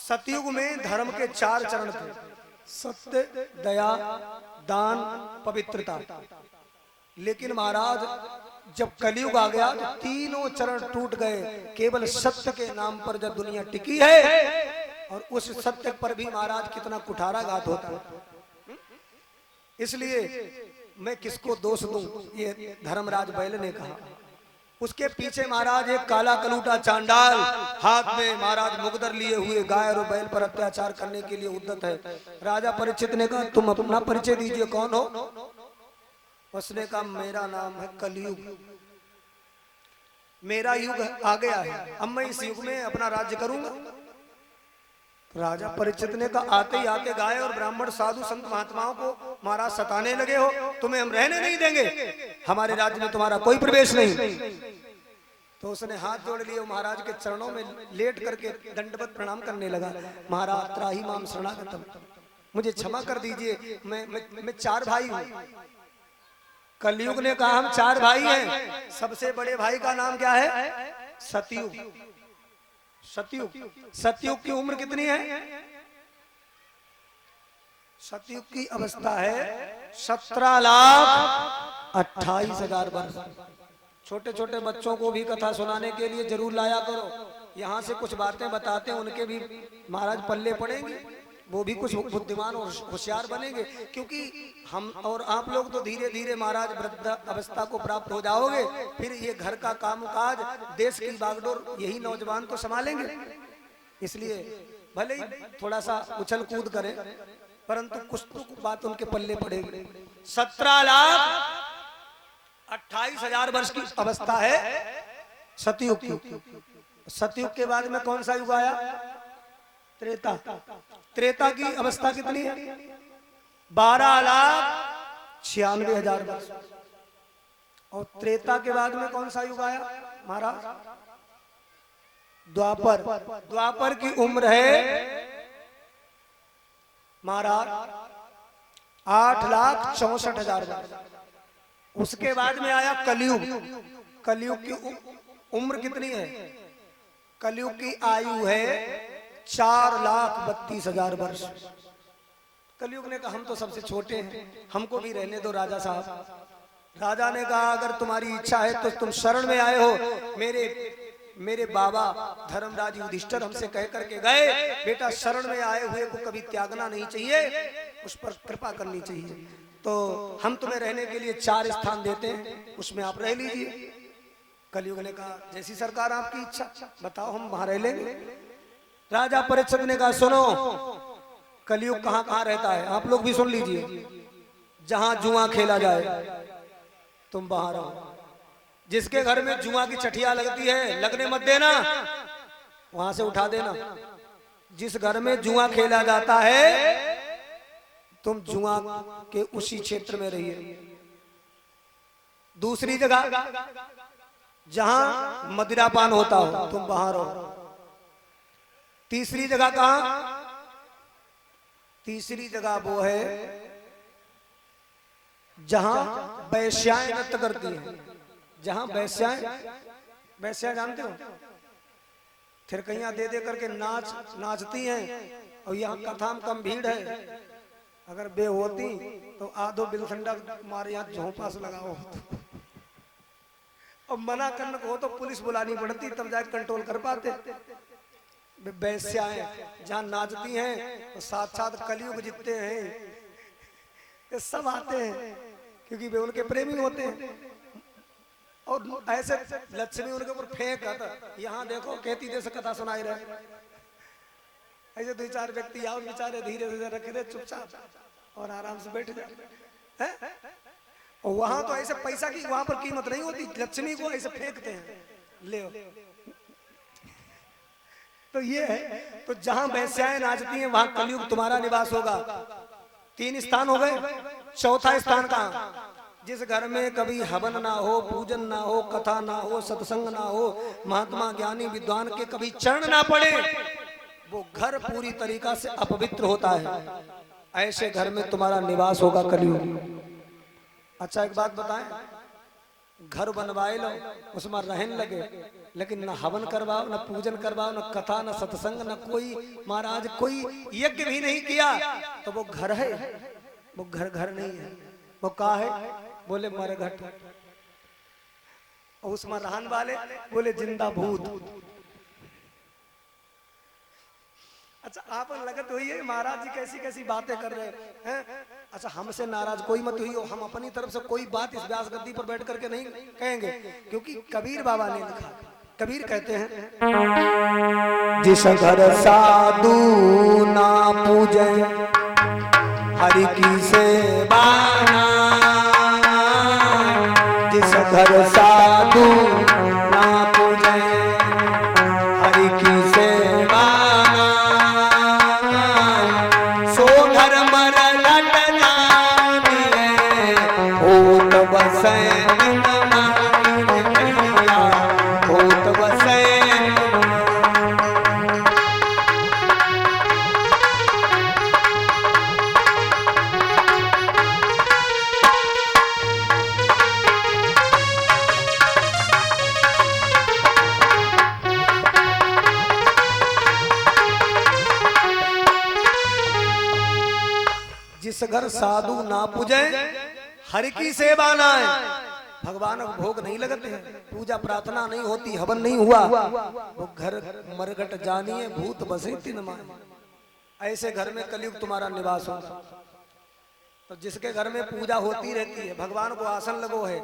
सतयुग में धर्म के 4 चरण थे, सत्य, दया, दान, पवित्रता। लेकिन महाराज जब कलयुग आ गया तो तीनों चरण टूट गए। केवल सत्य के नाम पर जब दुनिया टिकी है, और उस सत्य पर भी महाराज कितना कुठाराघात होता है। इसलिए मैं किसको दोष दूं, ये धर्मराज बैल ने कहा। उसके पीछे महाराज एक काला कलूटा चांडाल हाथ में महाराज मुगदर लिए हुए गाय और बैल पर अत्याचार करने के लिए उद्यत है। राजा परीक्षित ने कहा तुम अपना परिचय दीजिए, कौन हो? उसने कहा मेरा नाम है कलयुग, मेरा युग आ गया है, अब मैं इस युग में अपना राज्य करूंगा। राजा परीक्षित ने कहा आते ही आते गाय और ब्राह्मण साधु संत महात्माओं को महाराज सताने लगे हो, तुम्हें हम रहने नहीं देंगे, हमारे राज्य में तुम्हारा कोई प्रवेश नहीं। तो उसने हाथ जोड़ लिए, महाराज के चरणों में लेट करके दंडवत प्रणाम करने लगा। महाराज त्राहि माम शरणागतम, मुझे क्षमा कर दीजिए, मैं 4 भाई हूं। कलयुग ने कहा हम 4 भाई हैं, सबसे बड़े भाई का नाम क्या है? सतयुग। सतयुग, सतयुग की उम्र कितनी है? सतयुग की अवस्था है 17,28,000 वर्ष। छोटे छोटे बच्चों को भी कथा सुनाने के लिए जरूर लाया करो, यहाँ से कुछ बातें बताते हैं, उनके भी महाराज पल्ले पड़ेंगे, वो भी कुछ बुद्धिमान और होशियार बनेंगे। क्योंकि हम और आप लोग तो धीरे धीरे महाराज वृद्ध अवस्था को प्राप्त हो जाओगे, फिर ये घर का कामकाज, देश की बागडोर यही नौजवान तो संभालेंगे। इसलिए भले ही थोड़ा सा उछल कूद करें, परंतु कुछ तो बात उनके पल्ले पड़ेगी। 17,28,000 वर्ष की अवस्था है सतयुग की। सतयुग के बाद में कौन सा युग आया? त्रेता। त्रेता की अवस्था कितनी है? 12,96,000 वर्ष। और त्रेता के बाद में कौन सा युग आया महाराज? द्वापर। द्वापर की उम्र है महाराज 8,64,000 वर्ष। उसके बाद में आया कलयुग। कलयुग की उम्र कितनी है? कलयुग की आयु है 4,32,000 वर्ष। कलयुग ने कहा हम तो सबसे छोटे हैं, हमको भी रहने दो राजा साहब। राजा ने कहा अगर तुम्हारी इच्छा है तो तुम शरण में आए हो, मेरे बाबा धर्मराज युधिष्ठिर हमसे कह करके गए बेटा शरण में आए हुए को कभी त्यागना नहीं चाहिए, उस पर कृपा करनी चाहिए। तो हम तुम्हें रहने के लिए 4 स्थान देते हैं, उसमें आप रह लीजिए। कलयुग ने कहा जैसी सरकार आपकी इच्छा, बताओ हम वहां रह लेंगे। राजा परीक्षित ने कहा सुनो, कलयुग कहां कहां रहता है आप लोग भी सुन लीजिए। जहां जुआ खेला जाए तुम वहां रहो। जिसके घर में जुआ की चटिया लगती है लगने मत देना, वहां से उठा देना। जिस घर में जुआ खेला जाता है तुम जुआ के उसी क्षेत्र में रहिए। दूसरी जगह जहां मदिरापान होता हो तुम वहां रहो। तीसरी जगह कहां? तीसरी जगह वो है जहां वैश्याएं नृत्य करती हैं। जहां वैश्याएं जानते हो, थिरकैया दे दे करके नाचती हैं। और यहाँ कथा में कम भीड़ है, अगर बे होती तो आधो बिलखंडा मारे यहाँ झोंपा से लगाओ। और मना करने को हो तो पुलिस बुलानी पड़ती, तब जाके कंट्रोल कर पाते। वैश्याएं जहाँ नाचती हैं तो साथ कलयुग जितते हैं ये सब आते हैं, क्योंकि वे उनके प्रेमी होते हैं। और ऐसे लक्ष्मी उनके ऊपर फेंक आता, यहाँ देखो कहती जैसे कथा सुनाई रहे। ऐसे 2-4 व्यक्ति आओ, बेचारे धीरे धीरे रखे थे चुपचाप और आराम से बैठ जाए। और वहां तो ऐसे पैसा की वहां पर कीमत नहीं होती, लक्ष्मी को ऐसे फेंकते हैं ले। तो ये है, तो जहां वैश्याएं नाचती हैं वहां कलयुग तुम्हारा निवास होगा। 3 स्थान हो गए। चौथा स्थान कहां? जिस घर में कभी हवन ना हो, पूजन ना हो, कथा ना हो, सत्संग ना हो, महात्मा ज्ञानी विद्वान के कभी चरण ना पड़े, वो घर पूरी तरीका से अपवित्र होता है। ऐसे घर में तुम्हारा निवास होगा कलयुग। अच्छा एक बात बताएं, घर बनवाए लो, उसमें रहन लगे, लेकिन न हवन करवाओ, न पूजन करवाओ, न कथा, न सत्संग, न कोई महाराज कोई यज्ञ भी नहीं किया, तो वो घर है? वो घर घर नहीं है। वो का है? बोले मरघट। और उसमें रहन वाले बोले जिंदा भूत। अच्छा, आप लगत हुई है महाराज जी कैसी कैसी बातें कर रहे हैं। अच्छा, हमसे नाराज कोई मत हुई हो, हम अपनी तरफ से कोई बात इस व्यास गद्दी पर बैठ करके नहीं कहेंगे, क्योंकि कबीर बाबा ने लिखा। कबीर कहते हैं, जिस घर साधु ना पूजे हरि की सेवा ना, जिस घर साधु ना पूजे हरि की सेवा ना, सो घर मरघट जानिए होत बसे होत बसे। जिस घर साधु ना पूजे हरि की सेवा ना है, भगवान को भोग नहीं लगते हैं, पूजा प्रार्थना नहीं होती, हवन नहीं हुआ, वो घर मरघट जानिए भूत बसे तिन माए। ऐसे घर में कलयुग तुम्हारा निवास होगा। तो जिसके घर में पूजा होती रहती है, भगवान को आसन लगो है,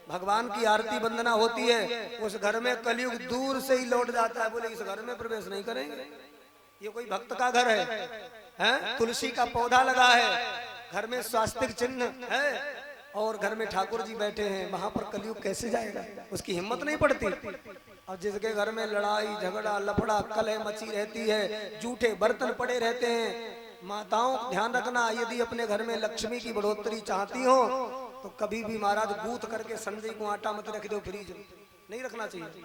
भगवान की आरती वंदना होती है, उस घर में कलयुग दूर से ही लौट जाता है। बोले इस घर में प्रवेश नहीं करेंगे, ये कोई भक्त का घर है? तुलसी का पौधा लगा है, घर में स्वास्तिक चिन्ह है, और घर में ठाकुर जी बैठे हैं, वहां पर कलयुग कैसे जाएगा? उसकी हिम्मत नहीं पड़ती। और जिसके घर में लड़ाई झगड़ा लफड़ा कलह मची रहती है, जूठे बर्तन पड़े रहते हैं, माताओं ध्यान रखना, यदि अपने घर में लक्ष्मी की बढ़ोतरी चाहती हो तो कभी भी महाराज गूंथ करके संजय को आटा मत रख दो, फ्रीज नहीं रखना चाहिए।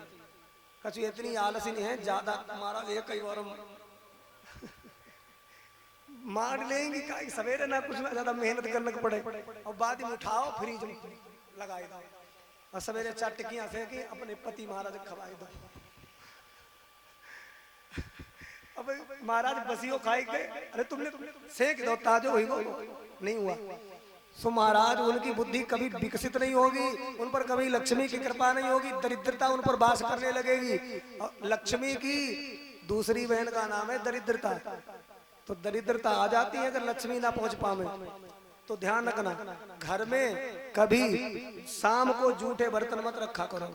कछु इतनी आलसी नहीं है ज्यादा, महाराज एक कई बार मार लेंगी का सवेरे ना कुछ ना ज्यादा मेहनत करने को पड़े, और बाद में उठाओ फ्रीज में लगाए दो, और सवेरे 4 टिकियां फेंकी अपने पति महाराज खवाए दो। अब महाराज बसियो खाए के, अरे तुमने सेक दो ताजो हुई वो नहीं हुआ। सो महाराज उनकी बुद्धि कभी विकसित नहीं होगी, उन पर कभी लक्ष्मी की कृपा नहीं होगी, दरिद्रता उन पर वास करने लगेगी। और लक्ष्मी की दूसरी बहन का नाम है दरिद्रता, तो दरिद्रता आ जाती है अगर लक्ष्मी ना पहुंच पावे। तो ध्यान रखना, घर में कभी शाम को जूठे बर्तन मत रखा करो,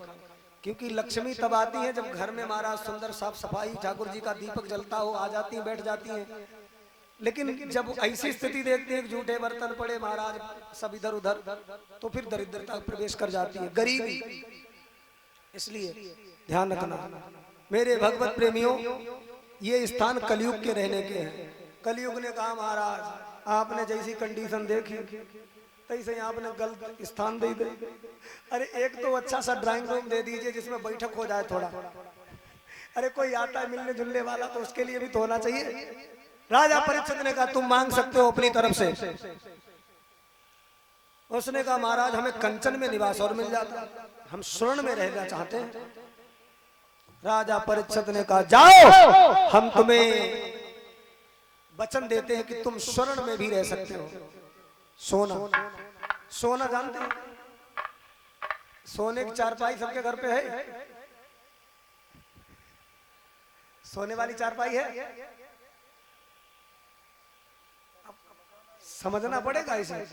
क्योंकि लक्ष्मी तब आती है जब घर में महाराज सुंदर साफ सफाई, ठाकुर जी का दीपक जलता हो, आ जाती है बैठ जाती है। लेकिन जब ऐसी स्थिति देखते हैं जूठे बर्तन पड़े महाराज सब इधर उधर, तो फिर दरिद्रता प्रवेश कर जाती है, गरीबी। इसलिए ध्यान रखना मेरे भगवत प्रेमियों, ये स्थान कलयुग के रहने के हैं। कलयुग ने कहा महाराज आपने जैसी कंडीशन देखी तैसे आपने गलत स्थान दे दे। अरे एक तो अच्छा सा ड्राइंग रूम दे दीजिए जिसमें बैठक हो जाए थोड़ा। अरे कोई आता है मिलने जुलने वाला तो उसके लिए भी तो होना चाहिए। राजा परीक्षित ने कहा तुम मांग सकते हो अपनी तरफ से। उसने कहा महाराज हमें कंचन में निवास और मिल जाता, हम स्वर्ण में रहना चाहते हैं। राजा परीक्षित ने कहा जाओ हम तुम्हें वचन देते हैं कि तुम स्वर्ण में भी रह सकते हो। सोना, सोना जानते हैं? सोने की चारपाई सबके घर पे है, सोने वाली चारपाई है, समझना पड़ेगा इसे।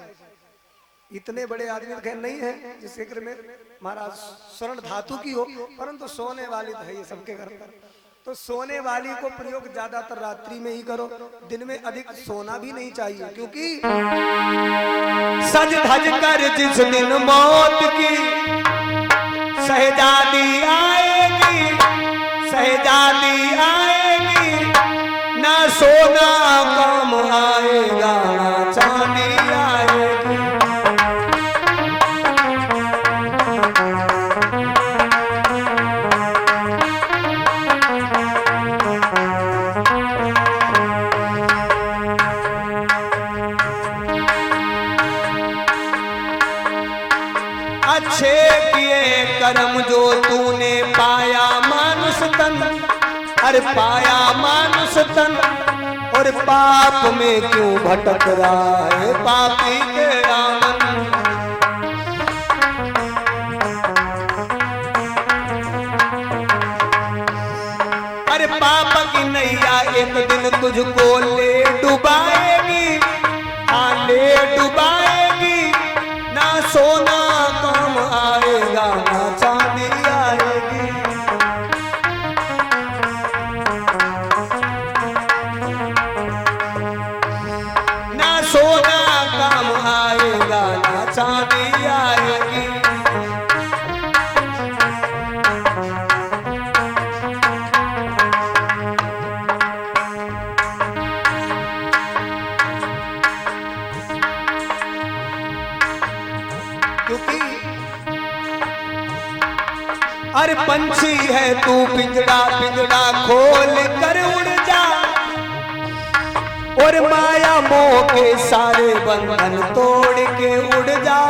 इतने बड़े आदमी खैर नहीं है जिसके घर में महाराज स्वर्ण धातु की हो, परंतु सोने वाली तो है ये सबके घर पर। तो सोने वाली को प्रयोग ज्यादातर रात्रि में ही करो, दिन में अधिक सोना भी नहीं चाहिए, क्योंकि सज धज कर जिस दिन मौत की शहजादी आएगी, शहजादी आएगी, ना सोना काम आएगा ना चांदी आएगी। अच्छे की करम जो तूने पाया मानुष तन, अरे पाया मानुष तन, और पाप में क्यों भटक रहा है पापी तेरा मन। अरे पाप की नैया एक दिन तुझको ले डुबाएगी, हाँ ले डुबाएगी, ना सोना काम आएगा ना चांदी आएगी। ना सोना काम आएगा ना चांदी आएगी। क्योंकि अरे पंछी है तू पिंजड़ा पिंजड़ा खोल कर उड़ जा, और माया मोह के सारे बंधन तोड़ के उड़ जा।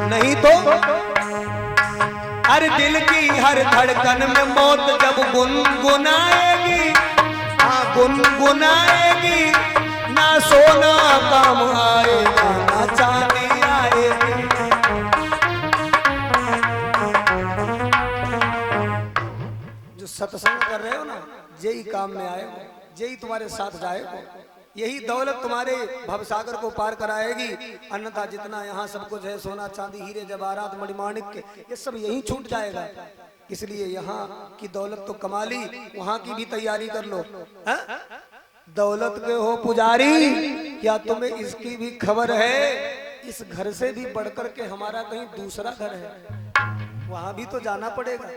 नहीं तो हर दिल की हर धड़कन में मौत जब गुनगुनाएगी, हाँ गुनगुनाएगी, ना सोना काम आएगा ना चांदी आएगी। जो सत्संग कर रहे हो ना, यही काम में आए हो, यही तुम्हारे साथ जाएगा, यही दौलत तुम्हारे भवसागर को पार कराएगी। अन्यथा जितना यहाँ सब कुछ है, सोना चांदी हीरे जवाहरात मणिमाणिक, ये सब यहीं छूट जाएगा। इसलिए यहाँ की दौलत तो कमा ली, वहाँ की भी तैयारी कर लो। हा? दौलत के हो पुजारी, क्या तुम्हें इसकी भी खबर है? इस घर से भी बढ़कर के हमारा कहीं दूसरा घर है, वहाँ भी तो जाना पड़ेगा।